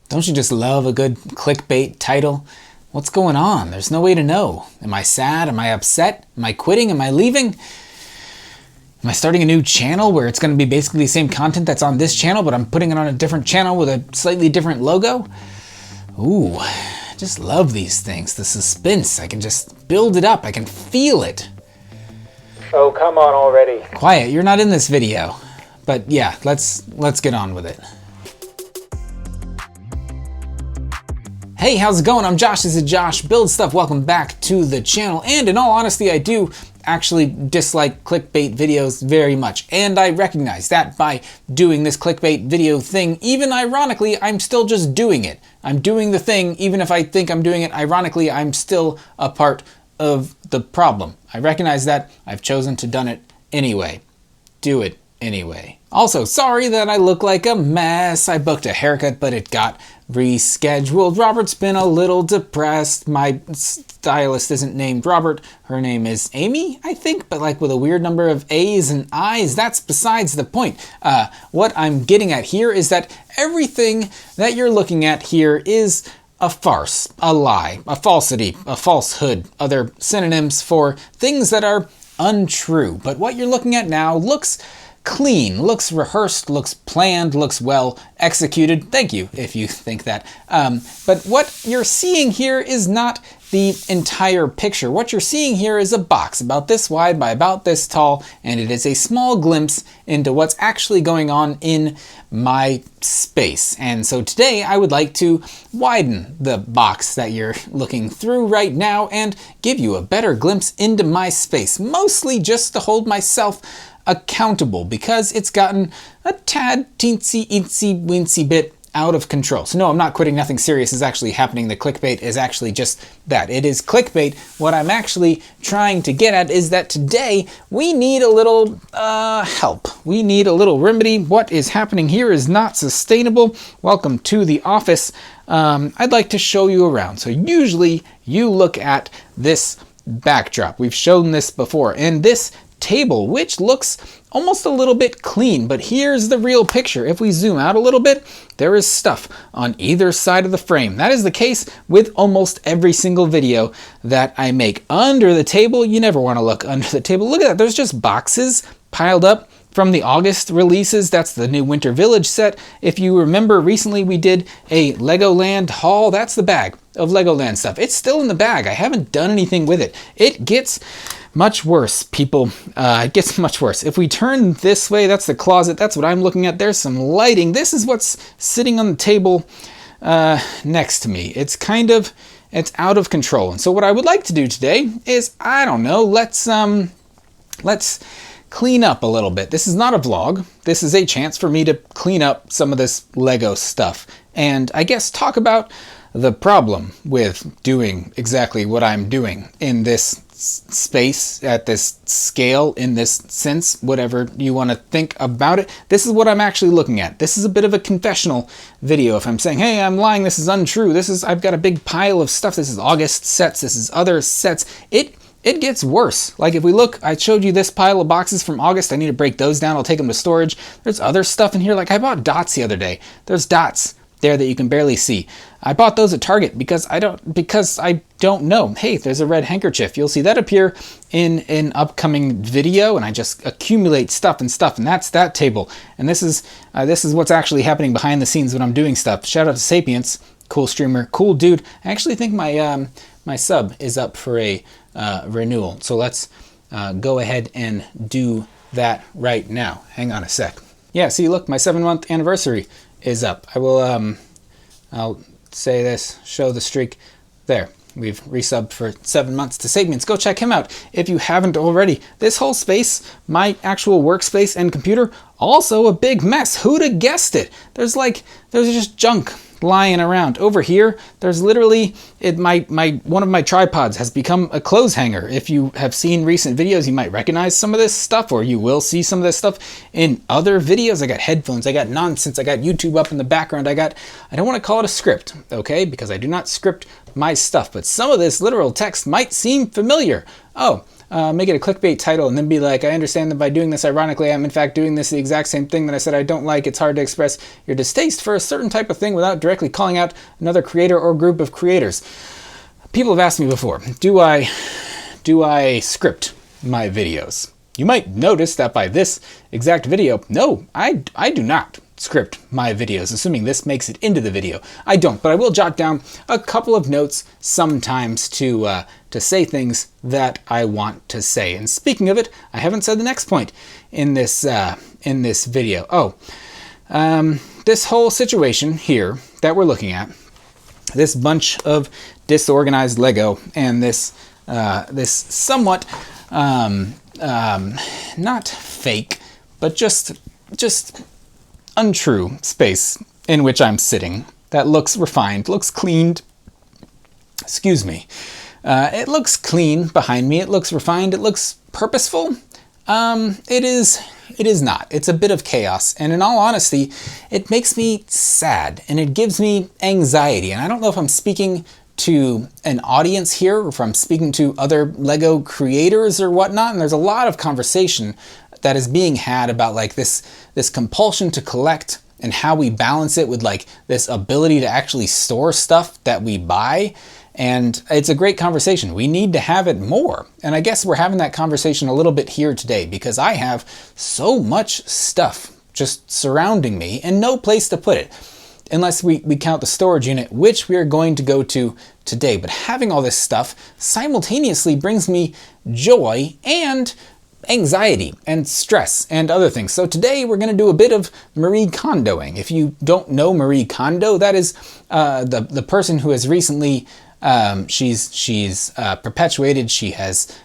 Don't you just love a good clickbait title? What's going on? There's no way to know. Am I sad? Am I upset? Am I quitting? Am I leaving? Am I starting a new channel where it's going to be basically the same content that's on this channel, but I'm putting it on a different channel with a slightly different logo? Ooh, I just love these things. The suspense, I can just build it up. I can feel it. Oh, come on already. Quiet, you're not in this video. But yeah, let's get on with it. Hey, how's it going? I'm Josh, this is Josh Build Stuff. Welcome back to the channel. And in all honesty, I do actually dislike clickbait videos very much. And I recognize that by doing this clickbait video thing, even ironically, I'm still just doing it. I'm doing the thing, even if I think I'm doing it ironically, I'm still a part of the problem. I recognize that. I've chosen to done it anyway. Do it anyway. Also, sorry that I look like a mess. I booked a haircut, but it got rescheduled. Robert's been a little depressed. My stylist isn't named Robert. Her name is Amy, I think, but like with a weird number of A's and I's. That's besides the point. What I'm getting at here is that everything that you're looking at here is a farce, a lie, a falsity, a falsehood, other synonyms for things that are untrue. But what you're looking at now looks clean, looks rehearsed, looks planned, looks well executed. Thank you if you think that. But what you're seeing here is not the entire picture. What you're seeing here is a box about this wide by about this tall, and it is a small glimpse into what's actually going on in my space. And so today I would like to widen the box that you're looking through right now and give you a better glimpse into my space, mostly just to hold myself accountable because it's gotten a tad teensy eensy weensy bit out of control. So no, I'm not quitting. Nothing serious is actually happening. The clickbait is actually just that. It is clickbait. What I'm actually trying to get at is that today we need a little help. We need a little remedy. What is happening here is not sustainable. Welcome to the office. I'd like to show you around. So usually you look at this backdrop. We've shown this before, and this table, which looks almost a little bit clean, but here's the real picture. If we zoom out a little bit, there is stuff on either side of the frame. That is the case with almost every single video that I make. Under the table, you never want to look under the table. Look at that, there's just boxes piled up from the August releases. That's the new Winter Village set. If you remember, recently we did a LEGOLAND haul. That's the bag of LEGOLAND stuff. It's still in the bag. I haven't done anything with it. It gets much worse, people. It gets much worse. If we turn this way, that's the closet. That's what I'm looking at. There's some lighting. This is what's sitting on the table next to me. It's out of control. And so what I would like to do today is, I don't know, let's clean up a little bit. This is not a vlog. This is a chance for me to clean up some of this Lego stuff. And I guess talk about the problem with doing exactly what I'm doing in this space, at this scale, in this sense, whatever you want to think about it. This is what I'm actually looking at. This is a bit of a confessional video. If I'm saying, hey, I'm lying, this is untrue, I've got a big pile of stuff. This is August sets, this is other sets. It gets worse. Like if we look, I showed you this pile of boxes from August. I need to break those down. I'll take them to storage. There's other stuff in here. Like I bought dots the other day. There's dots there that you can barely see. I bought those at Target because I don't know. Hey, there's a red handkerchief. You'll see that appear in an upcoming video, and I just accumulate stuff, and that's that table. And this is what's actually happening behind the scenes when I'm doing stuff. Shout out to Sapience, cool streamer, cool dude. I actually think my sub is up for a renewal. So let's go ahead and do that right now. Hang on a sec. Yeah, see, look, my 7-month anniversary is up. I will, I'll say this, show the streak. There, we've resubbed for 7 months to Sapience. Go check him out if you haven't already. This whole space, my actual workspace and computer, also a big mess. Who'd have guessed it? There's just junk lying around. Over here, there's literally, one of my tripods has become a clothes hanger. If you have seen recent videos, you might recognize some of this stuff, or you will see some of this stuff in other videos. I got headphones, I got nonsense, I got YouTube up in the background, I don't want to call it a script, okay? Because I do not script my stuff, but some of this literal text might seem familiar. Oh, make it a clickbait title and then be like, I understand that by doing this, ironically, I'm in fact doing this the exact same thing that I said I don't like. It's hard to express your distaste for a certain type of thing without directly calling out another creator or group of creators. People have asked me before, do I script my videos? You might notice that by this exact video, no, I do not script my videos, assuming this makes it into the video. I don't, but I will jot down a couple of notes sometimes to say things that I want to say. And speaking of it, I haven't said the next point in this video. This whole situation here that we're looking at, this bunch of disorganized Lego and this somewhat not fake, but just untrue space in which I'm sitting that looks refined, looks cleaned. Excuse me. It looks clean behind me. It looks refined. It looks purposeful. It is not. It's a bit of chaos. And in all honesty, it makes me sad and it gives me anxiety. And I don't know if I'm speaking to an audience here or if I'm speaking to other Lego creators or whatnot. And there's a lot of conversation that is being had about like this compulsion to collect and how we balance it with like this ability to actually store stuff that we buy. And it's a great conversation. We need to have it more. And I guess we're having that conversation a little bit here today because I have so much stuff just surrounding me and no place to put it. Unless we count the storage unit, which we are going to go to today. But having all this stuff simultaneously brings me joy and anxiety and stress and other things. So today we're going to do a bit of Marie Kondoing. If you don't know Marie Kondo, that is the person who has recently she's perpetuated, she has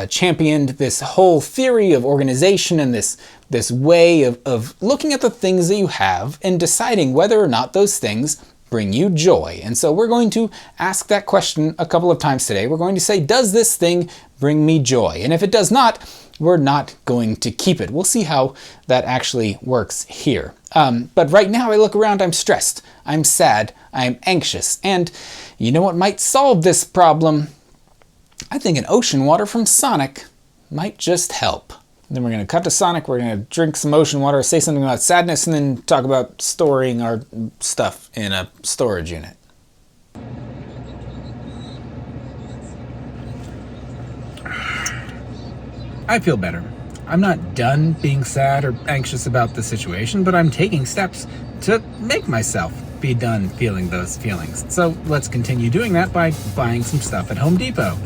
championed this whole theory of organization and this way of looking at the things that you have and deciding whether or not those things bring you joy. And so we're going to ask that question a couple of times today. We're going to say, does this thing bring me joy? And if it does not, we're not going to keep it. We'll see how that actually works here. But right now I look around, I'm stressed, I'm sad, I'm anxious. And you know what might solve this problem? I think an ocean water from Sonic might just help. Then we're going to cut to Sonic, we're going to drink some ocean water, say something about sadness, and then talk about storing our stuff in a storage unit. I feel better. I'm not done being sad or anxious about the situation, but I'm taking steps to make myself be done feeling those feelings. So let's continue doing that by buying some stuff at Home Depot.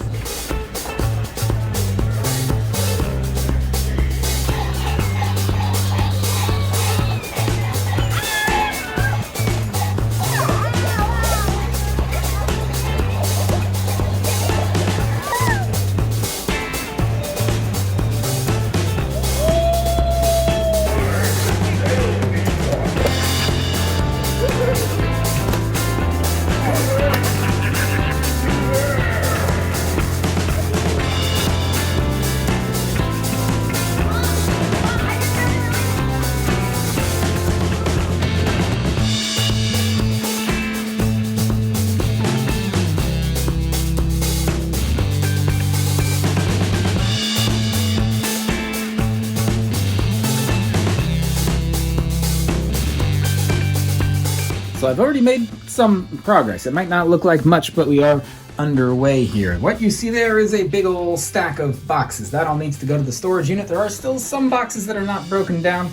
So I've already made some progress. It might not look like much, but we are underway here. What you see there is a big old stack of boxes. That all needs to go to the storage unit. There are still some boxes that are not broken down.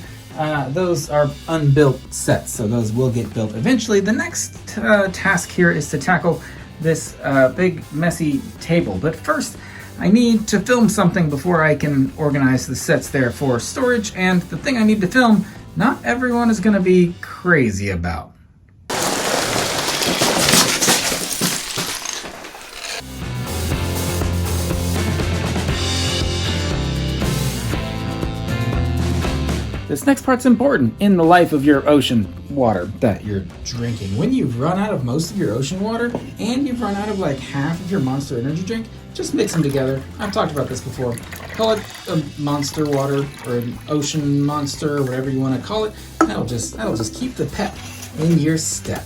Those are unbuilt sets, so those will get built eventually. The next task here is to tackle this big messy table. But first, I need to film something before I can organize the sets there for storage. And the thing I need to film, not everyone is going to be crazy about. This next part's important in the life of your ocean water that you're drinking. When you've run out of most of your ocean water and you've run out of like half of your Monster Energy drink, just mix them together. I've talked about this before. Call it a monster water or an ocean monster or whatever you want to call it. That'll just keep the pep in your step.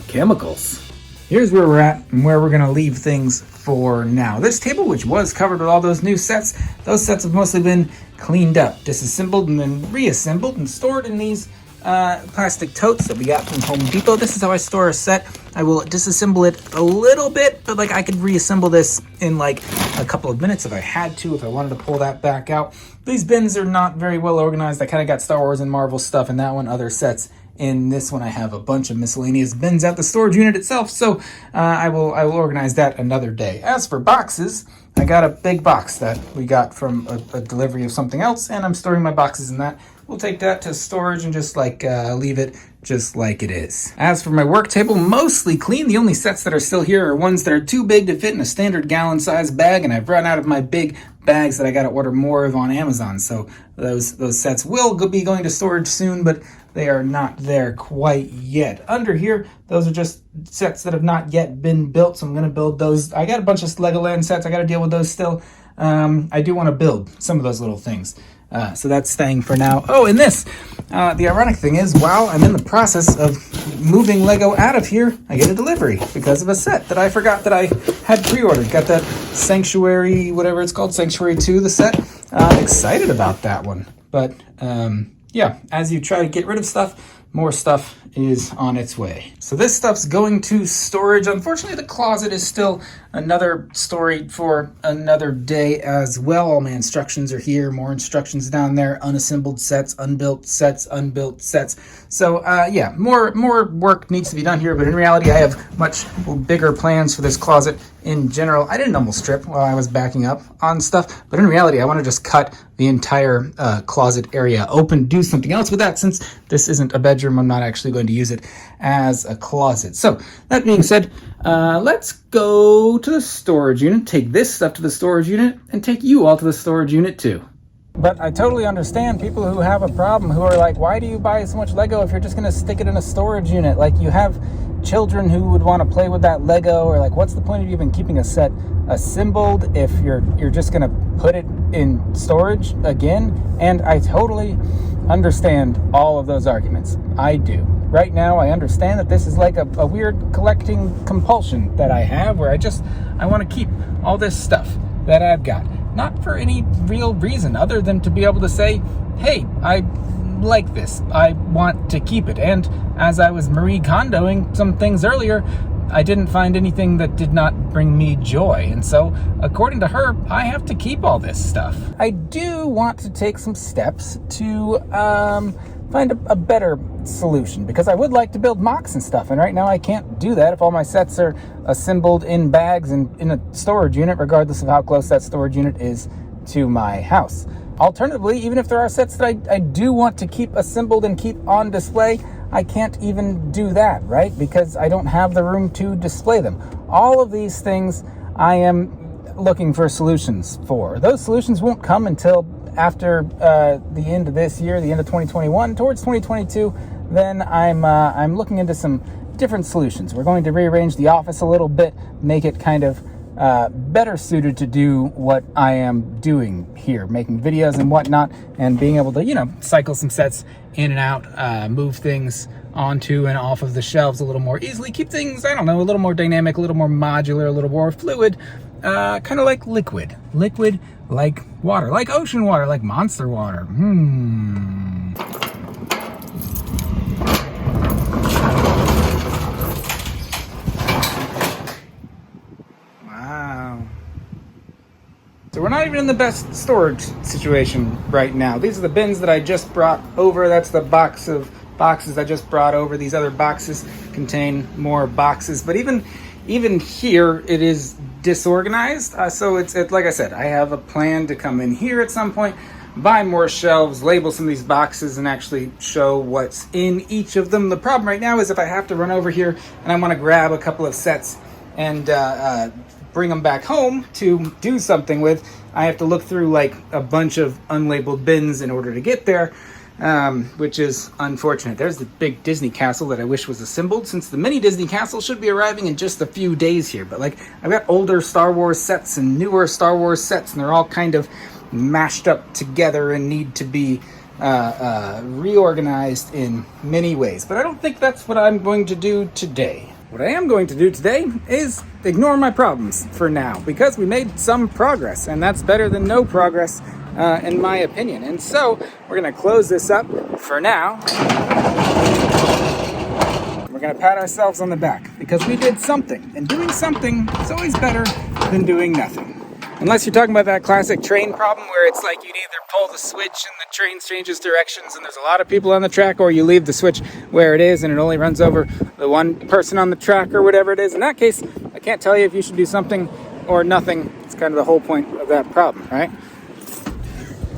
Chemicals. here's where we're at and where we're going to leave things for now. This table, which was covered with all those new sets, those sets have mostly been cleaned up, disassembled, and then reassembled and stored in these plastic totes that we got from Home Depot. This is how I store a set. I will disassemble it a little bit, but like I could reassemble this in like a couple of minutes if I had to, if I wanted to pull that back out. These bins are not very well organized. I kind of got Star Wars and Marvel stuff in that one, other sets. In this one, I have a bunch of miscellaneous bins at the storage unit itself, so I will organize that another day. As for boxes, I got a big box that we got from a delivery of something else, and I'm storing my boxes in that. We'll take that to storage and just like leave it just like it is. As for my work table, mostly clean. The only sets that are still here are ones that are too big to fit in a standard gallon size bag, and I've run out of my big bags that I got to order more of on Amazon. So those sets will be going to storage soon, but they are not there quite yet. Under here, those are just sets that have not yet been built, so I'm going to build those. I got a bunch of LEGOLAND sets. I got to deal with those still. I do want to build some of those little things. So that's staying for now. Oh, and this. The ironic thing is, while I'm in the process of moving Lego out of here, I get a delivery because of a set that I forgot that I had pre-ordered. Got that Sanctuary, whatever it's called, Sanctuary 2, the set. Excited about that one. But yeah, as you try to get rid of stuff, more stuff is on its way. So this stuff's going to storage. Unfortunately, the closet is still another story for another day as well. All my instructions are here, more instructions down there, unassembled sets, unbuilt sets, unbuilt sets. So yeah, more work needs to be done here, but in reality, I have much bigger plans for this closet in general. I didn't almost strip while I was backing up on stuff, but in reality, I want to just cut the entire closet area open, do something else with that. Since this isn't a bedroom, I'm not actually going to use it as a closet. So that being said, let's go to the storage unit, take this stuff to the storage unit, and take you all to the storage unit too. But I totally understand people who have a problem, who are like, why do you buy so much Lego if you're just going to stick it in a storage unit? Like, you have children who would want to play with that Lego, or like, what's the point of even keeping a set assembled if you're just going to put it in storage again? And I totally understand all of those arguments. I do. Right now, I understand that this is like a weird collecting compulsion that I have, where I want to keep all this stuff that I've got. Not for any real reason other than to be able to say, hey, I like this. I want to keep it. And as I was Marie Kondoing some things earlier, I didn't find anything that did not bring me joy. And so, according to her, I have to keep all this stuff. I do want to take some steps to find a better solution, because I would like to build mocks and stuff, and right now I can't do that if all my sets are assembled in bags and in a storage unit, regardless of how close that storage unit is to my house. Alternatively, even if there are sets that I do want to keep assembled and keep on display, I can't even do that, right? Because I don't have the room to display them. All of these things I am looking for solutions for. Those solutions won't come until after the end of this year, the end of 2021, towards 2022. Then I'm looking into some different solutions. We're going to rearrange the office a little bit, make it kind of better suited to do what I am doing here, making videos and whatnot, and being able to, cycle some sets in and out, move things onto and off of the shelves a little more easily, keep things, a little more dynamic, a little more modular, a little more fluid, kind of like liquid like water, like ocean water, like monster water. Wow. So we're not even in the best storage situation right now. These are the bins that I just brought over. That's the box of boxes I just brought over. These other boxes contain more boxes, but even here it is disorganized. So it's like I said, I have a plan to come in here at some point, buy more shelves, label some of these boxes, and actually show what's in each of them. The problem right now is if I have to run over here and I want to grab a couple of sets and bring them back home to do something with, I have to look through like a bunch of unlabeled bins in order to get there, which is unfortunate. There's the big Disney castle that I wish was assembled, since the mini Disney castle should be arriving in just a few days here. But like, I've got older Star Wars sets and newer Star Wars sets, and they're all kind of mashed up together and need to be reorganized in many ways. But I don't think that's what I'm going to do today. What I am going to do today is ignore my problems for now, because we made some progress, and that's better than no progress, in my opinion. And so we're going to close this up for now. We're going to pat ourselves on the back because we did something, and doing something is always better than doing nothing. Unless you're talking about that classic train problem where it's like you'd either pull the switch and the train changes directions and there's a lot of people on the track, or you leave the switch where it is and it only runs over the one person on the track or whatever it is. In that case, I can't tell you if you should do something or nothing. It's kind of the whole point of that problem, right?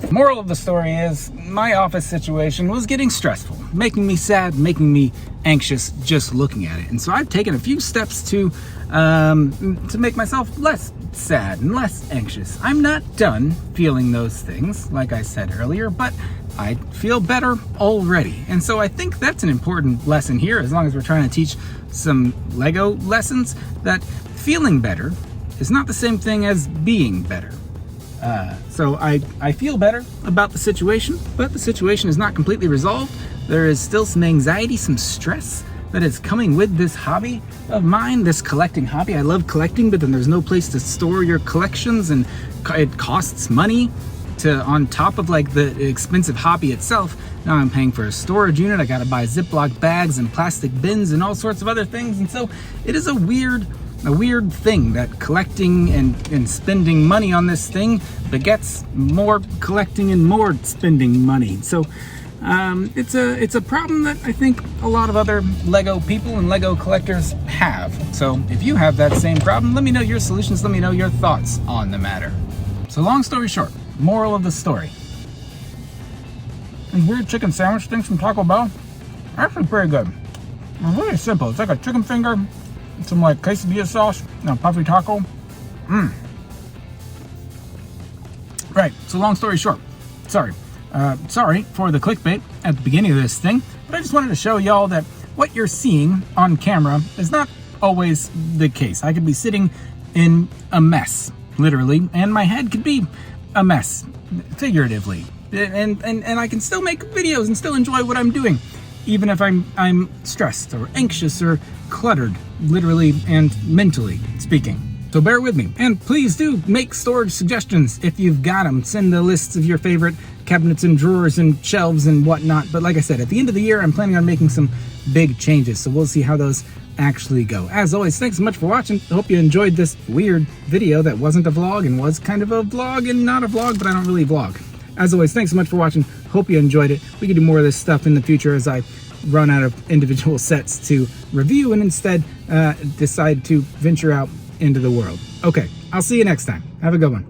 Moral of the story is my office situation was getting stressful, making me sad, making me anxious just looking at it. And so I've taken a few steps to make myself less sad and less anxious. I'm not done feeling those things, like I said earlier, but I feel better already. And so I think that's an important lesson here, as long as we're trying to teach some Lego lessons, that feeling better is not the same thing as being better. So I feel better about the situation, but the situation is not completely resolved. There is still some anxiety, some stress that is coming with this hobby of mine, this collecting hobby. I love collecting, but then there's no place to store your collections, and it costs money on top of like the expensive hobby itself. Now I'm paying for a storage unit. I gotta buy Ziploc bags and plastic bins and all sorts of other things. And so it is a weird thing that collecting and spending money on this thing begets more collecting and more spending money. So it's a problem that I think a lot of other Lego people and Lego collectors have. So if you have that same problem, let me know your solutions. Let me know your thoughts on the matter. So long story short, moral of the story. These weird chicken sandwich things from Taco Bell are actually pretty good. They're really simple. It's like a chicken finger, some like quesadilla sauce, and a puffy taco. Right, so long story short, sorry for the clickbait at the beginning of this thing, but I just wanted to show y'all that what you're seeing on camera is not always the case. I could be sitting in a mess, literally, and my head could be a mess, figuratively. And I can still make videos and still enjoy what I'm doing, even if I'm stressed or anxious or cluttered, literally and mentally speaking. So bear with me, and please do make storage suggestions if you've got them. Send the lists of your favorite cabinets and drawers and shelves and whatnot. But like I said, at the end of the year, I'm planning on making some big changes, so we'll see how those actually go. As always, thanks so much for watching. I hope you enjoyed this weird video that wasn't a vlog and was kind of a vlog and not a vlog, but I don't really vlog. As always, thanks so much for watching. Hope you enjoyed it. We can do more of this stuff in the future as I run out of individual sets to review and instead decide to venture out into the world. Okay, I'll see you next time. Have a good one.